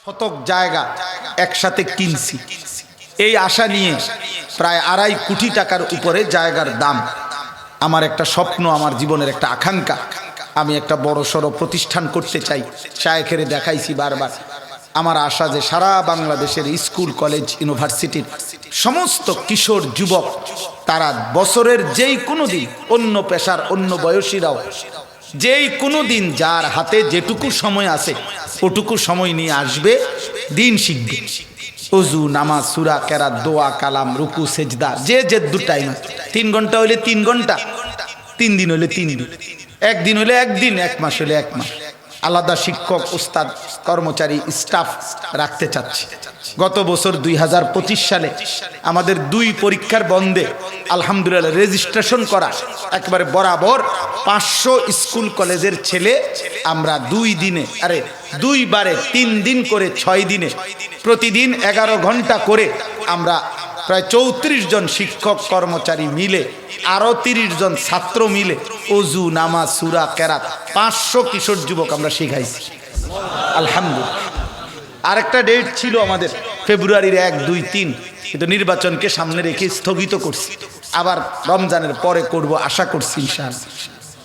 শতক জায়গা একসাথে কিনছি এই আশা নিয়ে প্রায় 2.5 কোটি টাকার উপরে জায়গার দাম। আমার একটা স্বপ্ন, আমার জীবনের একটা আকাঙ্ক্ষা, আমি একটা বড় সড়ো প্রতিষ্ঠান করতে চাই। শায়েখেরে দেখাইছি বারবার। আমার আশা যে সারা বাংলাদেশের স্কুল কলেজ ইউনিভার্সিটির সমস্ত কিশোর যুবক তারা বছরের যেই কোনো দিন, অন্য পেশার অন্য বয়সীরাও যেই কোনো দিন যার হাতে যেটুকু সময় আছে ওটুকু সময় নিয়ে আসবে, দিন শিখবে। ওযু, নামাজ, সূরা, কেরাত, দোয়া, কালাম, রুকু, সেজদা, যে দু টাইম 3 ঘন্টা হইলে 3 ঘন্টা, 3 দিন হইলে 3 দিন, 1 দিন হইলে 1 দিন, 1 মাস হইলে 1 মাস। আলাদা শিক্ষক, উস্তাদ, কর্মচারী, স্টাফ রাখতে চাচ্ছি। গত বছর 2025 সালে আমাদের 2 পরীক্ষার বন্ধে আলহামদুলিল্লাহ রেজিস্ট্রেশন করা একবারে বরাবর 500 স্কুল কলেজের ছেলে আমরা 2 দিনে, 2 বারে 3 দিন করে 6 দিনে প্রতিদিন 11 ঘন্টা করে আমরা প্রায় 34 জন শিক্ষক কর্মচারী মিলে আরো 30 জন ছাত্র মিলে ওযু, নামাজ, সূরা, কেরাত 500 কিশোর যুবক আমরা শিখাইছি আলহামদুলিল্লাহ। আরেকটা ডেট ছিল আমাদের ফেব্রুয়ারির 1, 2, 3, কিন্তু নির্বাচনকে সামনে রেখে স্থগিত করছি। আবার রমজানের পরে করব আশা করছি ইনশাআল্লাহ।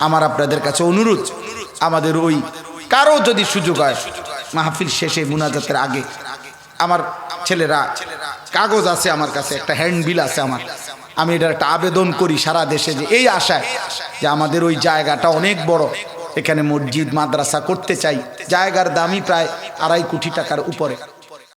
আমার আপনাদের কাছে অনুরোধ, আমাদের ওই কারো যদি সুযোগ হয় মাহফিল শেষে মুনাজাতের আগে, আমার ছেলেরা কাগজ আছে আমার কাছে, একটা হ্যান্ডবিল আছে আমার, আমি এটার একটা আবেদন করি সারা দেশে, যে এই আশায় যে আমাদের ওই জায়গাটা অনেক বড়, এখানে মসজিদ মাদ্রাসা করতে চাই। জায়গার দামই প্রায় 2.5 কোটি টাকার উপরে।